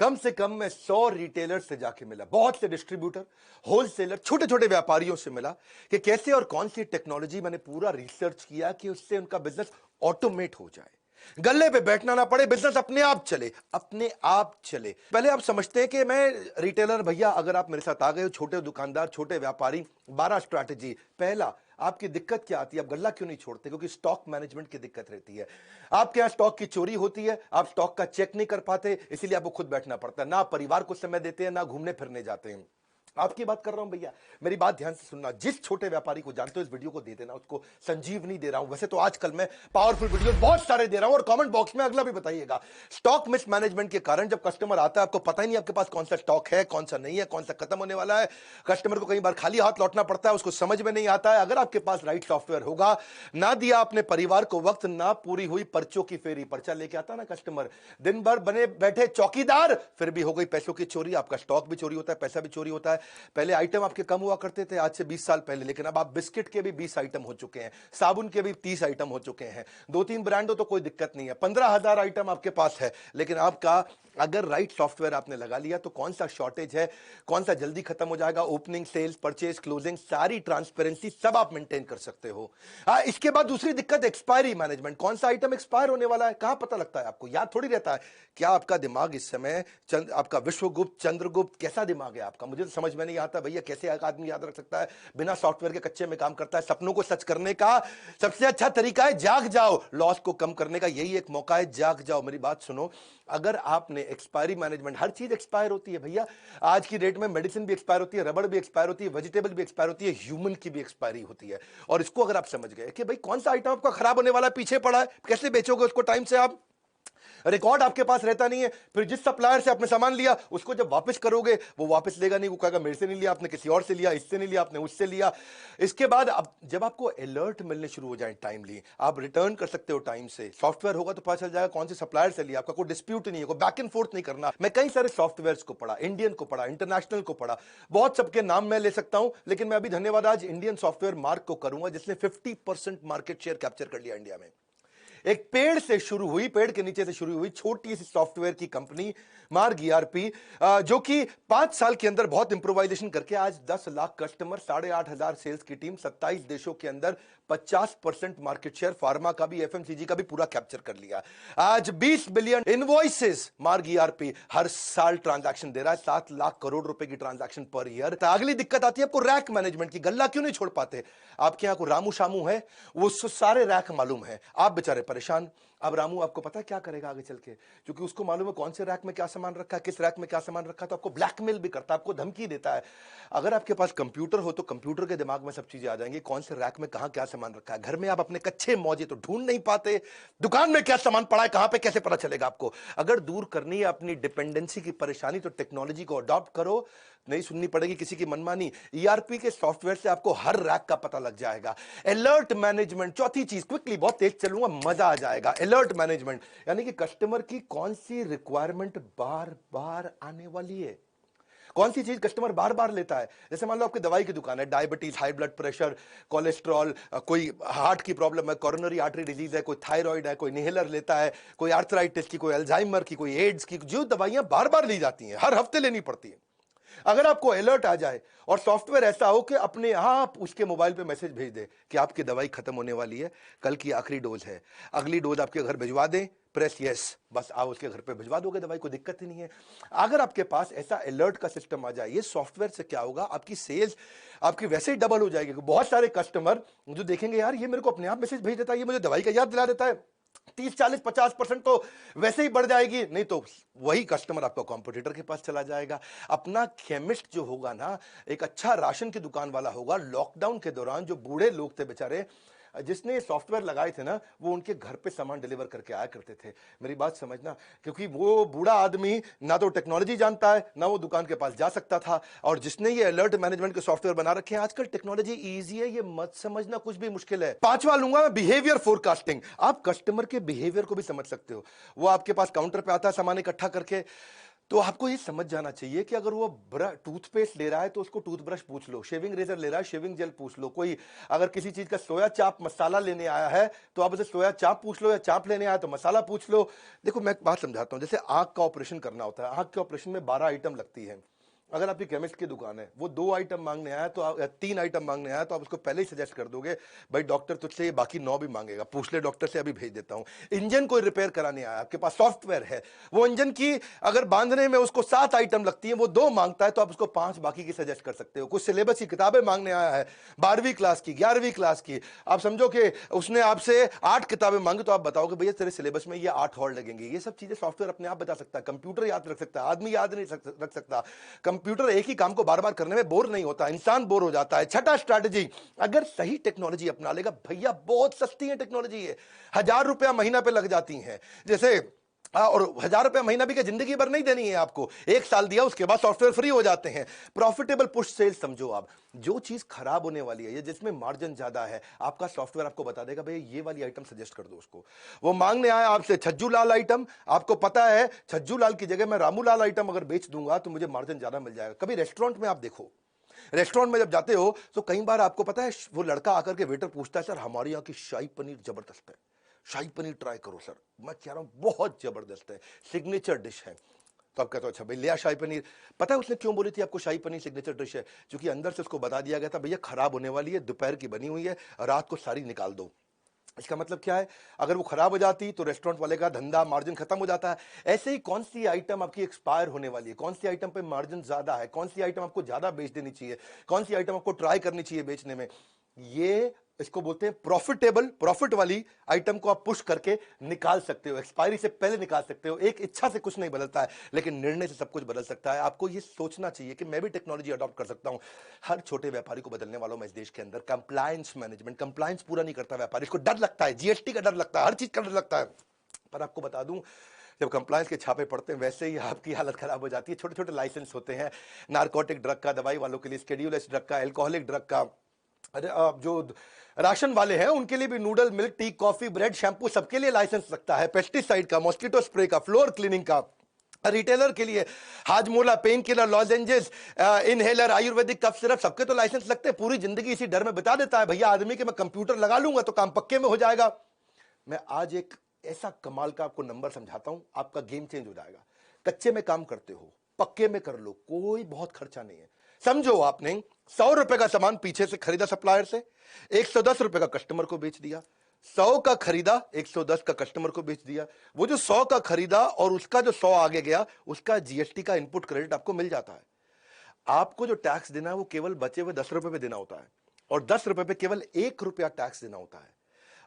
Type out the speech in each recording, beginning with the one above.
कम से कम मैं 100 रिटेलर से जाके मिला, बहुत से डिस्ट्रीब्यूटर, होलसेलर, छोटे छोटे व्यापारियों से मिला कि कैसे और कौन सी टेक्नोलॉजी। मैंने पूरा रिसर्च किया कि उससे उनका बिजनेस ऑटोमेट हो जाए, गल्ले पे बैठना ना पड़े, बिजनेस अपने आप चले, अपने आप चले। पहले आप समझते हैं कि मैं रिटेलर भैया, अगर आप मेरे साथ आ गए हो, छोटे दुकानदार, छोटे व्यापारी, 12 स्ट्रैटेजी। पहला, आपकी दिक्कत क्या आती है? आप गल्ला क्यों नहीं छोड़ते? क्योंकि स्टॉक मैनेजमेंट की दिक्कत रहती है। आपके यहां स्टॉक की चोरी होती है, आप स्टॉक का चेक नहीं कर पाते, इसीलिए आपको खुद बैठना पड़ता है। ना परिवार को समय देते हैं, ना घूमने फिरने जाते हैं। आपकी बात कर रहा हूं भैया, मेरी बात ध्यान से सुनना। जिस छोटे व्यापारी को जानते हो, इस वीडियो को दे देना, उसको संजीवनी दे रहा हूं। वैसे तो आजकल मैं पावरफुल वीडियो बहुत सारे दे रहा हूं, और कमेंट बॉक्स में अगला भी बताइएगा। स्टॉक मिसमैनेजमेंट के कारण जब कस्टमर आता है, आपको पता ही नहीं आपके पास कौन सा स्टॉक है, कौन सा नहीं है, कौन सा खत्म होने वाला है। कस्टमर को कई बार खाली हाथ लौटना पड़ता है, उसको समझ में नहीं आता है। अगर आपके पास राइट सॉफ्टवेयर होगा, ना दिया अपने परिवार को वक्त, ना पूरी हुई पर्चों की फेरी, पर्चा लेके आता ना कस्टमर, दिन भर बने बैठे चौकीदार, फिर भी हो गई पैसों की चोरी। आपका स्टॉक भी चोरी होता है, पैसा भी चोरी होता है। पहले आइटम आपके कम हुआ करते थे आज से 20 साल पहले, लेकिन अब आप बिस्किट के भी 20 आइटम हो चुके हैं, साबुन के भी 30 आइटम हो चुके हैं। 2-3 ब्रांड हो तो कोई दिक्कत नहीं है, 15,000 आइटम आपके पास है। लेकिन आपका अगर राइट सॉफ्टवेयर आपने लगा लिया तो कौन सा शॉर्टेज है, कौन सा जल्दी खत्म हो जाएगा, ओपनिंग, सेल्स, परचेज, क्लोजिंग, सारी ट्रांसपेरेंसी सब आप मेंटेन कर सकते हो। इसके बाद दूसरी दिक्कत एक्सपायरी मैनेजमेंट। कौन सा आइटम एक्सपायर होने वाला है, कहां पता लगता है आपको? याद थोड़ी रहता है। क्या आपका दिमाग इस समय आपका विश्वगुप्त, चंद्रगुप्त, कैसा दिमाग है आपका? मुझे तो समझ में नहीं आता भैया, कैसे एक आदमी याद रख सकता है बिना सॉफ्टवेयर के? कच्चे में काम करता है। सपनों को सच करने का सबसे अच्छा तरीका है जाग जाओ। लॉस को कम करने का यही एक मौका है, जाग जाओ। मेरी बात सुनो, अगर आपने एक्सपायरी मैनेजमेंट, हर चीज एक्सपायर होती है भैया। आज की डेट में मेडिसिन भी एक्सपायर होती है, रबड़ भी एक्सपायर होती है, वेजिटेबल भी एक्सपायर होती है, ह्यूमन की भी एक्सपायरी होती है। और इसको अगर आप समझ गए कि भाई कौन सा आइटम आपका खराब होने वाला पीछे पड़ा है, कैसे बेचोगे उसको टाइम से? आप रिकॉर्ड आपके पास रहता नहीं है। फिर जिस सप्लायर से आपने सामान लिया, उसको जब वापस करोगे, वो वापस लेगा नहीं, वो कहेगा मेरे से नहीं लिया आपने, किसी और से लिया, इससे नहीं लिया आपने, उससे लिया। इसके बाद अब जब आपको अलर्ट मिलने शुरू हो जाए टाइमली, आप रिटर्न कर सकते हो टाइम से। सॉफ्टवेयर होगा तो पता चल जाएगा कौन से सप्लायर से लिया, आपका कोई डिस्प्यूट नहीं है, कोई बैक एंड फोर्थ नहीं करना। मैं कई सारे सॉफ्टवेयर को पढ़ा, इंडियन को पढ़ा, इंटरनेशनल को पढ़ा, बहुत सबके नाम मैं ले सकता हूं, लेकिन मैं अभी धन्यवाद आज इंडियन सॉफ्टवेयर मार्क को करूंगा, जिसने 50% मार्केट शेयर कैप्चर कर लिया इंडिया में। एक पेड़ से शुरू हुई, पेड़ के नीचे से शुरू हुई छोटी सी सॉफ्टवेयर की कंपनी मार्ग ईआरपी, जो कि 5 साल के अंदर बहुत इंप्रोवाइजेशन करके आज 10 लाख कस्टमर, 8,500 सेल्स की टीम, 27 देशों के अंदर 50% मार्केट शेयर, फार्मा का भी, एफएमसीजी का भी पूरा कैप्चर कर लिया। आज 20 बिलियन इनवॉइसेस मार्ग ईआरपी हर साल ट्रांजैक्शन दे रहा है, 7 लाख करोड़ रुपए की ट्रांजैक्शन पर ईयर। अगली दिक्कत आती है आपको रैक मैनेजमेंट की। गल्ला क्यों नहीं छोड़ पाते? आपके यहां को रामू शामू है, वो सारे रैक मालूम है, आप बेचारे परेशान। अब रामू आपको पता है क्या करेगा आगे चल के? क्योंकि उसको मालूम है कौन से रैक में क्या सामान रखा है, किस रैक में क्या सामान रखा है, तो आपको ब्लैकमेल भी करता है, आपको धमकी देता है। अगर आपके पास कंप्यूटर हो तो कंप्यूटर के दिमाग में सब चीजें आ जाएंगी, कौन से रैक में कहां क्या सामान रखा है। घर में आप अपने कच्चे मौजे तो ढूंढ नहीं पाते, दुकान में क्या सामान पड़ा है, कहां पे कैसे पता चलेगा आपको? अगर दूर करनी है अपनी डिपेंडेंसी की परेशानी, तो टेक्नोलॉजी को अडॉप्ट करो, नहीं सुननी पड़ेगी किसी की मनमानी। ईआरपी के सॉफ्टवेयर से आपको हर रैक का पता लग जाएगा। अलर्ट मैनेजमेंट, चौथी चीज, क्विकली, बहुत तेज चलूंगा, मजा आ जाएगा। अलर्ट मैनेजमेंट यानी कि कस्टमर की कौन सी रिक्वायरमेंट बार बार आने वाली है, कौन सी चीज कस्टमर बार बार लेता है। जैसे मान लो आपकी दवाई की दुकान है, diabetes, high blood pressure, cholesterol, कोई हार्ट की प्रॉब्लम है, कोरोनरी आर्टरी डिजीज है, कोई थायराइड है, कोई इनहेलर लेता है, कोई आर्थराइटिस की, कोई अल्जाइमर की, कोई एड्स की, जो दवाइयां बार बार ली जाती हैं, हर हफ्ते लेनी पड़ती है। अगर आपको अलर्ट आ जाए और सॉफ्टवेयर ऐसा हो कि अपने आप उसके मोबाइल पे मैसेज भेज दे कि आपकी दवाई खत्म होने वाली है, कल की आखिरी डोज है, अगली डोज आपके घर भिजवा दें, प्रेस यस, बस आप उसके घर पे भिजवा दोगे दवाई, कोई दिक्कत ही नहीं है। अगर आपके पास ऐसा अलर्ट का सिस्टम आ जाए, ये सॉफ्टवेयर से क्या होगा, आपकी सेल्स आपकी वैसे ही डबल हो जाएगी। बहुत सारे कस्टमर जो देखेंगे, यार ये मेरे को अपने आप मैसेज भेज देता है, ये मुझे दवाई का याद दिला देता है, 30, 40, 50% तो वैसे ही बढ़ जाएगी। नहीं तो वही कस्टमर आपका कॉम्पिटिटर के पास चला जाएगा। अपना केमिस्ट जो होगा ना, एक अच्छा राशन की दुकान वाला होगा, लॉकडाउन के दौरान जो बूढ़े लोग थे बेचारे, जिसने सॉफ्टवेयर लगाए थे ना, वो उनके घर पे सामान डिलीवर करके आया करते थे। मेरी बात समझना, क्योंकि वो बूढ़ा आदमी ना तो टेक्नोलॉजी जानता है, ना वो दुकान के पास जा सकता था। और जिसने ये अलर्ट मैनेजमेंट के सॉफ्टवेयर बना रखे हैं, आजकल टेक्नोलॉजी इजी है, ये मत समझना कुछ भी मुश्किल है। पांचवा लूंगा मैं, बिहेवियर फोरकास्टिंग। आप कस्टमर के बिहेवियर को भी समझ सकते हो। वो आपके पास काउंटर पे आता है सामान इकट्ठा करके, तो आपको ये समझ जाना चाहिए कि अगर वो टूथपेस्ट ले रहा है तो उसको टूथब्रश पूछ लो, शेविंग रेजर ले रहा है शेविंग जेल पूछ लो, कोई अगर किसी चीज का सोया चाप मसाला लेने आया है तो आप उसे सोया चाप पूछ लो, या चाप लेने आया तो मसाला पूछ लो। देखो मैं एक बात समझाता हूं, जैसे आंख का ऑपरेशन करना होता है, आंख के ऑपरेशन में 12 आइटम लगती है। अगर आपकी केमिस्ट की दुकान है, वो 2 आइटम मांगने आया तो या 3 आइटम मांगने आया तो आप उसको पहले ही सजेस्ट कर दोगे भाई डॉक्टर तुझसे ये बाकी 9 भी मांगेगा, पूछ ले डॉक्टर से, अभी भेज देता हूं। इंजन कोई रिपेयर कराने आया, आपके पास सॉफ्टवेयर है, वो इंजन की अगर बांधने में उसको 7 आइटम लगती है, वो 2 मांगता है तो आप उसको 5 बाकी की सजेस्ट कर सकते हो। कुछ सिलेबस की किताबें मांगने आया है, 12वीं क्लास की, 11वीं क्लास की, आप समझो कि उसने आपसे 8 किताबें मांगी तो आप बताओगे भैया तेरे सिलेबस में ये 8 और लगेंगे। ये सब चीजें सॉफ्टवेयर अपने आप बता सकता है, कंप्यूटर याद रख सकता है, आदमी याद नहीं रख सकता। कंप्यूटर एक ही काम को बार बार करने में बोर नहीं होता, इंसान बोर हो जाता है। छठा स्ट्रैटेजी, अगर सही टेक्नोलॉजी अपना लेगा, भैया बहुत सस्ती है टेक्नोलॉजी, है 1000 रुपया महीना पे लग जाती है। जैसे और 1000 रुपया महीना भी क्या जिंदगी भर नहीं देनी है आपको, 1 साल दिया उसके बाद सॉफ्टवेयर फ्री हो जाते हैं। प्रॉफिटेबल पुश सेल्स समझो आप, जो चीज खराब होने वाली है या जिसमें मार्जिन ज्यादा है, आपका सॉफ्टवेयर आपको बता देगा भैया ये वाली आइटम सजेस्ट कर दो उसको। वो मांगने आया आपसे छज्जू लाल आइटम, आपको पता है छज्जू लाल की जगह मैं रामू लाल आइटम अगर बेच दूंगा तो मुझे मार्जिन ज्यादा मिल जाएगा। कभी रेस्टोरेंट में आप देखो, रेस्टोरेंट में जब जाते हो तो कई बार आपको पता है वो लड़का आकर के वेटर पूछता है सर हमारे यहाँ की शाही पनीर जबरदस्त है, शाही पनीर ट्राई करो सर। मैं कह रहा हूं बहुत जबरदस्त है, सिग्नेचर डिश है। तो आप कहते हो अच्छा भाई लिया शाही पनीर। पता है उसने क्यों बोली थी आपको शाही पनीर सिग्नेचर डिश है? क्योंकि अंदर से उसको बता दिया गया था भैया खराब होने वाली है, दोपहर की बनी हुई है, रात को सारी निकाल दो। इसका मतलब क्या है, अगर वो खराब हो जाती तो रेस्टोरेंट वाले का धंधा मार्जिन खत्म हो जाता है। ऐसे ही कौन सी आइटम आपकी एक्सपायर होने वाली है, कौन सी आइटम पे मार्जिन ज्यादा है, कौन सी आइटम आपको ज्यादा बेच देनी चाहिए, कौन सी आइटम आपको ट्राई करनी चाहिए बेचने में, ये इसको बोलते हैं प्रॉफिटेबल। प्रॉफिट वाली आइटम को आप पुश करके निकाल सकते हो, एक्सपायरी से पहले निकाल सकते हो। एक इच्छा से कुछ नहीं बदलता है, लेकिन निर्णय से सब कुछ बदल सकता है। आपको ये सोचना चाहिए कि मैं भी टेक्नोलॉजी अडॉप्ट कर सकता हूं। हर छोटे व्यापारी को बदलने वालों में इस देश के अंदर कंप्लायंस मैनेजमेंट, कंप्लायंस पूरा नहीं करता व्यापारी, इसको डर लगता है, जीएसटी का डर लगता है, हर चीज का डर लगता है। पर आपको बता दूं, जब कंप्लायंस के छापे पड़ते हैं वैसे ही आपकी हालत खराब हो जाती है। छोटे छोटे लाइसेंस होते हैं, नारकोटिक ड्रग का, दवाई वालों के लिए स्केड्यूल एस ड्रग का, अल्कोहलिक ड्रग का, अरे जो राशन वाले हैं उनके लिए भी noodle, milk, tea, coffee, bread, shampoo, सबके लिए लाइसेंस लगता है। पेस्टिसाइड का, मॉस्किटो स्प्रे का, फ्लोर क्लीनिंग का, रिटेलर के लिए Hajmola, pain killer, lozenges, inhaler, ayurvedic cough syrup, सबके तो लाइसेंस लगते हैं। पूरी जिंदगी इसी डर में बिता देता है भैया आदमी कि मैं कंप्यूटर लगा लूंगा तो काम पक्के में हो जाएगा। मैं आज एक ऐसा कमाल का आपको नंबर समझाता हूं, आपका गेम चेंज हो जाएगा। कच्चे में काम करते हो, पक्के में कर लो, कोई बहुत खर्चा नहीं है। समझो आपने 100 रुपए का सामान पीछे से खरीदा सप्लायर से, 110 रुपए का कस्टमर को बेच दिया। 100 का खरीदा, 110 का कस्टमर को बेच दिया। वो जो 100 का खरीदा और उसका जो 100 आगे गया, उसका जीएसटी का इनपुट क्रेडिट आपको मिल जाता है। आपको जो टैक्स देना है वो केवल बचे हुए 10 रुपए पे देना होता है, और 10 रुपए पे केवल 1 रुपया टैक्स देना होता है।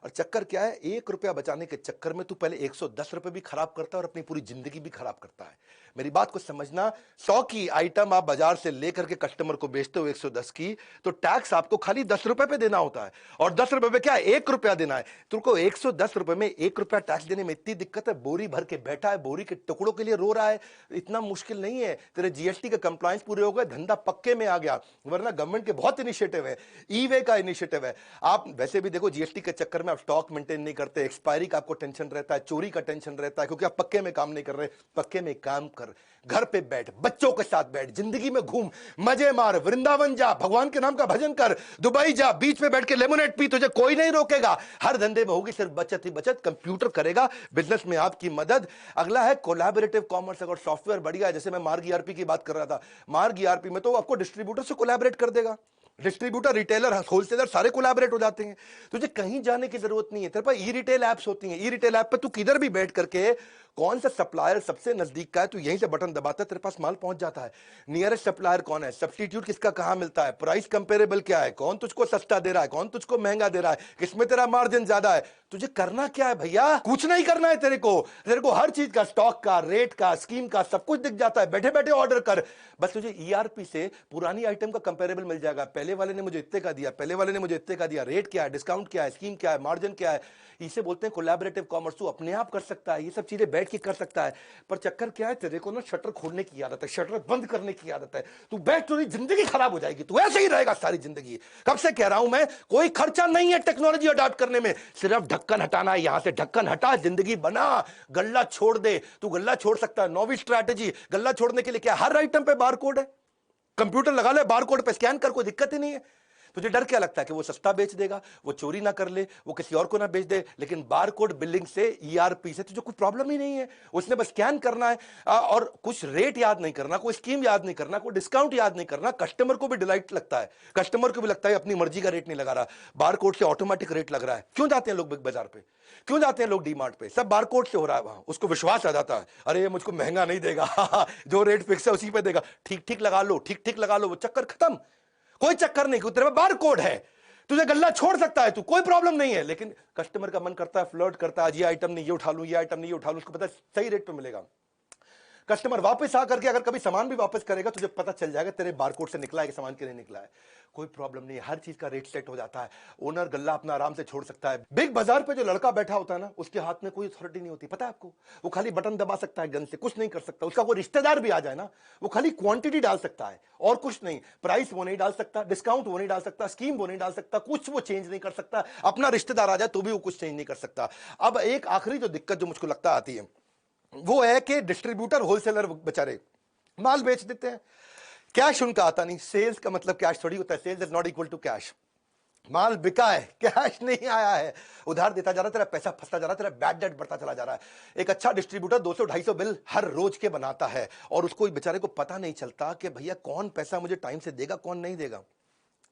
और चक्कर क्या है, 1 रुपया बचाने के चक्कर में तू पहले 110 रुपए भी खराब करता है और अपनी पूरी जिंदगी भी खराब करता है। मेरी बात को समझना, 100 की आइटम आप बाजार से लेकर के कस्टमर को बेचते हो 110 की, तो टैक्स आपको खाली 10 रुपए पे देना होता है। और 10 रुपए पे क्या 1 रुपया देना है। तुमको 110 रुपए में 1 रुपया टैक्स देने में इतनी दिक्कत है? बोरी भर के बैठा है, बोरी के टुकड़ों के लिए रो रहा है, इतना मुश्किल नहीं है। तेरे जीएसटी के कंप्लायंस पूरे हो गए, धंधा पक्के में आ गया। वरना गवर्नमेंट के बहुत इनिशिएटिव है, ई वे का इनिशिएटिव है। आप वैसे भी देखो जीएसटी के चक्कर में आप स्टॉक मेंटेन नहीं करते, एक्सपायरी का आपको टेंशन रहता है, चोरी का टेंशन रहता है, क्योंकि आप पक्के में काम नहीं कर रहे। पक्के में काम कर, घर पे बैठ, बच्चों के साथ बैठ, जिंदगी में घूम, मजे मार, वृंदावन जा, भगवान के नाम का भजन कर, दुबई जा, बीच में बैठ के लेमोनेड पी, तुझे कोई नहीं रोकेगा। हर धंधे में होगी सिर्फ बचत ही बचत, कंप्यूटर करेगा बिजनेस में आपकी मदद। अगला है कोलैबोरेटिव कॉमर्स। अगर सॉफ्टवेयर बढ़िया है, जैसे मैं मार्ग ईआरपी की बात कर रहा था, मार्ग ईआरपी में तो आपको डिस्ट्रीब्यूटर से कोलैबोरेट कर देगा। डिस्ट्रीब्यूटर, रिटेलर, होलसेलर सारे कोलैबोरेट हो जाते हैं। तुझे कहीं जाने की जरूरत नहीं है। तेरे पास ई रिटेल एप्स होती हैं, ई रिटेल ऐप पे तू किधर भी बैठ करके कौन सा सप्लायर सबसे नजदीक का है, तू यहीं से बटन दबाता है, तेरे पास माल पहुंच जाता है। नियरेस्ट सप्लायर कौन है, सब्स्टिट्यूट किसका कहां मिलता है, प्राइस कंपेरेबल क्या है, कौन तुझको सस्ता दे रहा है, कौन तुझको महंगा दे रहा है, किसमें तेरा मार्जिन ज्यादा है। तुझे करना क्या है भैया, कुछ नहीं करना है। तेरे को हर चीज का, स्टॉक का, रेट का, स्कीम का सब कुछ दिख जाता है। बैठे बैठे ऑर्डर कर, बस तुझे ईआरपी से पुरानी आइटम का कंपेरेबल मिल जाएगा। पहले वाले ने मुझे इतने का दिया, पहले वाले ने मुझे इतने का दिया, रेट क्या है, डिस्काउंट क्या है, स्कीम क्या है, मार्जिन क्या है, इसे बोलते हैं कोलैबोरेटिव कॉमर्स। तू अपने आप कर सकता है, ये सब चीजें बैठ के कर सकता है। पर चक्कर क्या है, तेरे को ना शटर खोलने की आदत है, शटर बंद करने की आदत है। तू बैठ, तो जिंदगी खराब हो जाएगी, तू ऐसे ही रहेगा सारी जिंदगी। कब से कह रहा हूं मैं, कोई खर्चा नहीं है टेक्नोलॉजी अडॉप्ट करने में, सिर्फ ढक्कन हटाना है। यहां से ढक्कन हटा, जिंदगी बना, गल्ला छोड़ दे। तू गल्ला छोड़ सकता है। नौवीं स्ट्रैटेजी, गल्ला छोड़ने के लिए क्या, हर आइटम पे बार कोड है, कंप्यूटर लगा ले, बार कोड पे स्कैन कर, कोई दिक्कत ही नहीं है। तुझे डर क्या लगता है कि वो सस्ता बेच देगा, वो चोरी ना कर ले, वो किसी और को ना बेच दे। लेकिन बार कोड बिलिंग से, ईआरपी से तुझे कोई प्रॉब्लम ही नहीं है। उसने बस स्कैन करना है और कुछ रेट याद नहीं करना, कोई स्कीम याद नहीं करना, कोई डिस्काउंट याद नहीं करना। कस्टमर को भी डिलाइट लगता है, कस्टमर को भी लगता है अपनी मर्जी का रेट नहीं लगा रहा, बार कोड से ऑटोमेटिक रेट लग रहा है। क्यों जाते हैं लोग बिग बाजार पे, क्यों जाते हैं लोग डीमार्ट पे, सब बार कोड से हो रहा है। वहां उसको विश्वास आ जाता है, अरे ये मुझको महंगा नहीं देगा जो रेट फिक्स है उसी पे देगा, ठीक ठीक लगा लो, ठीक ठीक लगा लो, वो चक्कर खत्म। कोई चक्कर नहीं, तेरे में बार कोड है, तुझे गल्ला छोड़ सकता है तू, कोई प्रॉब्लम नहीं है। लेकिन कस्टमर का मन करता है, फ्लर्ट करता है, ये आइटम नहीं ये उठा लूं, ये आइटम नहीं ये उठा लूं, उसको पता है सही रेट पे मिलेगा। कस्टमर वापस आकर के अगर कभी सामान भी वापस करेगा, तुझे पता चल जाएगा तेरे बारकोड से निकला है कि सामान के लिए निकला है। कोई प्रॉब्लम नहीं है, हर चीज का रेट सेट हो जाता है। ओनर गल्ला अपना आराम से छोड़ सकता है। बिग बाजार पे जो लड़का बैठा होता है ना, उसके हाथ में कोई अथॉरिटी नहीं होती, पता है आपको। वो खाली बटन दबा सकता है गन से, कुछ नहीं कर सकता। उसका कोई रिश्तेदार भी आ जाए ना, वो खाली क्वांटिटी डाल सकता है और कुछ नहीं। प्राइस वो नहीं डाल सकता, डिस्काउंट वो नहीं डाल सकता, स्कीम वो नहीं डाल सकता, कुछ वो चेंज नहीं कर सकता। अपना रिश्तेदार आ जाए तो भी वो कुछ चेंज नहीं कर सकता। अब एक आखिरी जो दिक्कत जो मुझको लगता आती है, वो है कि डिस्ट्रीब्यूटर होलसेलर बेचारे माल बेच देते हैं, कैश उनका आता नहीं। सेल्स का मतलब कैश थोड़ी होता है, sales is not equal to cash. माल बिका है, कैश नहीं आया है, उधार देता जा रहा है, तेरा पैसा फंसता जा रहा है, तेरा बैड डेट बढ़ता चला जा रहा है। एक अच्छा डिस्ट्रीब्यूटर 200-250 बिल हर रोज के बनाता है और उसको बेचारे को पता नहीं चलता कि भैया कौन पैसा मुझे टाइम से देगा, कौन नहीं देगा।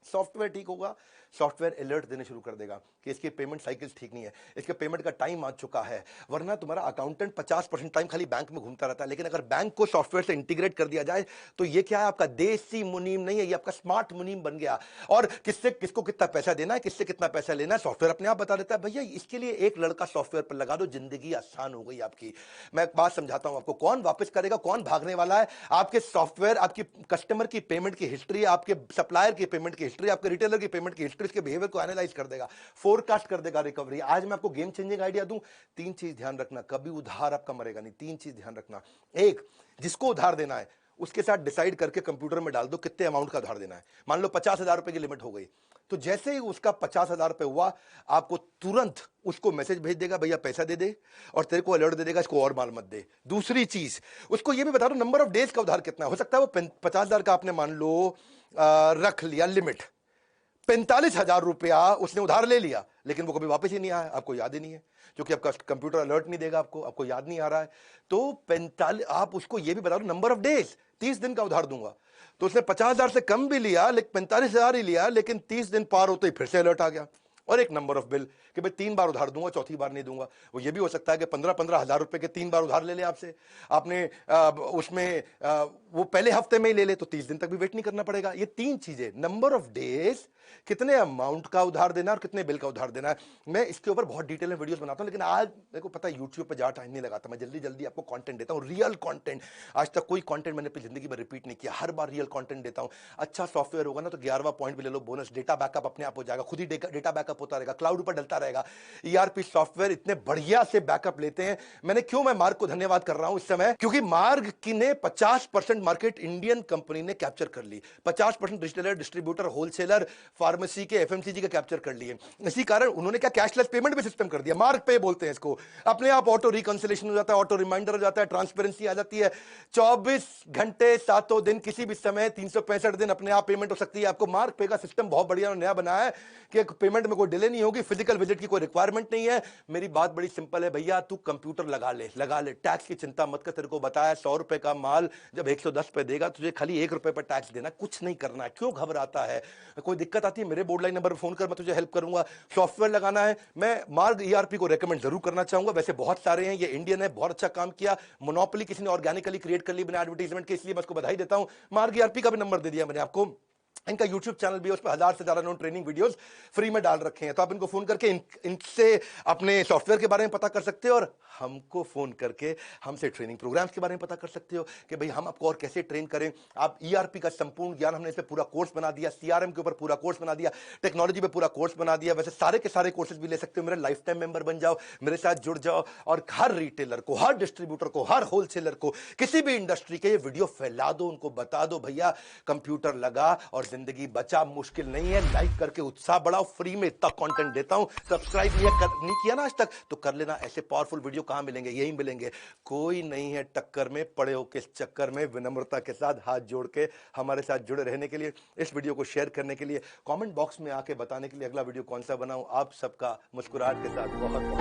सॉफ्टवेयर ठीक होगा, सॉफ्टवेयर अलर्ट देने शुरू कर देगा कि इसकी पेमेंट साइकिल्स ठीक नहीं है, इसके पेमेंट का टाइम आ चुका है। वरना तुम्हारा अकाउंटेंट 50% टाइम खाली बैंक में घूमता रहता है। लेकिन अगर बैंक को सॉफ्टवेयर से इंटीग्रेट कर दिया जाए तो ये क्या है, आपका देसी मुनीम नहीं है, ये आपका स्मार्ट मुनीम बन गया। और किससे किसको कितना पैसा देना है, किससे कितना पैसा लेना है, सॉफ्टवेयर अपने आप बता देता है। भैया इसके लिए एक लड़का सॉफ्टवेयर पर लगा दो, जिंदगी आसान हो गई आपकी। मैं एक बात समझाता हूं आपको, कौन वापस करेगा, कौन भागने वाला है। आपके सॉफ्टवेयर आपकी कस्टमर की पेमेंट की हिस्ट्री, आपके सप्लायर की पेमेंट की हिस्ट्री, आपके रिटेलर की पेमेंट की हिस्ट्री, इसके बिहेवियर को एनालाइज कर देगा, फोरकास्ट कर देगा रिकवरी। आज मैं आपको गेम चेंजिंग आइडिया दूं, 3 चीज ध्यान रखना, कभी उधार आपका मरेगा नहीं। 3 चीज ध्यान रखना। एक, जिसको उधार देना है उसके साथ डिसाइड करके कंप्यूटर में डाल दो कितने अमाउंट का उधार देना है। मान लो 50,000 रुपए की लिमिट हो गई, तो जैसे ही उसका 50,000 रुपए हुआ, आपको तुरंत उसको मैसेज भेज देगा, भैया पैसा दे दे, और तेरे को अलर्ट दे देगा इसको और माल मत दे। दूसरी चीज, उसको ये भी बता दो नंबर ऑफ डेज का उधार कितना हो सकता है। वो 50,000 का आपने मान लो रख लिया लिमिट, 45,000 रुपया उसने उधार ले लिया, लेकिन वो कभी वापस ही नहीं आया, आपको याद ही नहीं है, क्योंकि आपका कंप्यूटर अलर्ट नहीं देगा आपको याद नहीं आ रहा है। तो 45, आप उसको ये भी बता दो नंबर ऑफ डेज, 30 दिन का उधार दूंगा। तो उसने 50,000 से कम भी लिया, लेकिन 45,000 ही लिया, लेकिन 30 दिन पार होते ही फिर से अलर्ट आ गया। और एक नंबर ऑफ बिल कि भाई 3 बार उधार दूंगा, चौथी बार नहीं दूंगा। वो ये भी हो सकता है कि 15-15 हजार रुपए के 3 बार उधार ले ले आपसे, आपने उसमें वो पहले हफ्ते में ही ले ले, तो 30 दिन तक भी वेट नहीं करना पड़ेगा। ये 3 चीजें, नंबर ऑफ डेज, कितने अमाउंट का उधार देना और कितने बिल का उधार देना है। मैं इसके ऊपर बहुत डिटेल में वीडियोस बनाता हूं, लेकिन आज मेरे को पता है यूट्यूब पे ज्यादा टाइम नहीं लगाता, मैं जल्दी जल्दी आपको कंटेंट देता हूं, रियल कंटेंट। आज तक कोई कंटेंट मैंने अपनी जिंदगी में रिपीट नहीं किया, हर बार रियल कंटेंट देता हूं। अच्छा सॉफ्टवेयर होगा ना तो 11वां पॉइंट भी ले लो बोनस, डेटा बैकअप अपने आप हो जाएगा, खुद ही डेटा बैकअप होता रहेगा, क्लाउड पर डलता रहेगा। ईआरपी सॉफ्टवेयर इतने बढ़िया से बैकअप लेते हैं। मैं मार्ग को धन्यवाद कर रहा हूं इस समय, क्योंकि मार्ग की ने 50% मार्केट इंडियन कंपनी ने कैप्चर कर ली, 50% रिटेलर, डिस्ट्रीब्यूटर, होलसेलर, फार्मेसी के, एफएमसीजी के कैप्चर कर लिए। इसी कारण उन्होंने क्या कैशलेस पेमेंट भी सिस्टम कर दिया, मार्ग पे बोलते हैं इसको। अपने आप ऑटो रिकंसिलेशन हो जाता है, ऑटो रिमाइंडर हो जाता है, ट्रांसपेरेंसी आ जाती है। 24 घंटे 7 दिन किसी भी समय 365 दिन अपने आप पेमेंट हो सकती है। आपको मार्ग पे का सिस्टम बहुत बढ़िया नया बनाया है कि पेमेंट में कोई डिले नहीं होगी, फिजिकल विजिट की कोई रिक्वायरमेंट नहीं है। मेरी बात बड़ी सिंपल है भैया, तू कंप्यूटर लगा ले, टैक्स की चिंता मत कर। तेरे को बताया 100 रुपए का माल जब 110 पे देगा, तुझे खाली 1 रुपए पर टैक्स देना, कुछ नहीं करना है। क्यों घबराता है? कोई दिक्कत आती है मेरे बोर्ड लाइन नंबर पर फोन कर, मैं तुझे हेल्प करूंगा। सॉफ्टवेयर लगाना है, मैं मार्ग ईआरपी को रेकमेंड जरूर करना चाहूंगा। वैसे बहुत सारे हैं, ये इंडियन है, बहुत अच्छा काम किया। मोनोपोली किसी ने ऑर्गेनिकली क्रिएट कर ली बिना एडवर्टाइजमेंट के, इसलिए मैं उसको बधाई देता हूं। मार्ग ईआरपी का भी नंबर दे दिया मैंने आपको, इनका YouTube चैनल भी है, उस पर 1000 से ज्यादा उन्होंने ट्रेनिंग वीडियोस फ्री में डाल रखे हैं। तो आप इनको फोन करके इनसे अपने सॉफ्टवेयर के बारे में पता कर सकते हो, और हमको फोन करके हमसे ट्रेनिंग प्रोग्राम्स के बारे में पता कर सकते हो कि भाई हम आपको और कैसे ट्रेन करें। आप ERP का संपूर्ण ज्ञान, हमने इस पे पूरा कोर्स बना दिया, CRM के ऊपर पूरा कोर्स बना दिया, टेक्नोलॉजी पे पूरा कोर्स बना दिया। वैसे सारे के सारे कोर्सेज भी ले सकते हो। मेरे लाइफ टाइम मेंबर बन जाओ, मेरे साथ जुड़ जाओ, और हर रिटेलर को, हर डिस्ट्रीब्यूटर को, हर होलसेलर को, किसी भी इंडस्ट्री के ये वीडियो फैला दो, उनको बता दो भैया कंप्यूटर लगा और जिंदगी बचा, मुश्किल नहीं है। लाइक करके उत्साह बढ़ाओ, फ्री में इतना कंटेंट देता हूं। सब्सक्राइब नहीं किया ना आज तक तो कर लेना। ऐसे पावरफुल वीडियो कहां मिलेंगे? यही मिलेंगे। कोई नहीं है टक्कर में, पड़े हो किस चक्कर में। विनम्रता के साथ हाथ जोड़ के हमारे साथ जुड़े रहने के लिए, इस वीडियो को शेयर करने के लिए, कमेंट बॉक्स में आके बताने के लिए अगला वीडियो कौन सा बनाऊं। आप सबका मुस्कुराहट के साथ बहुत बहुत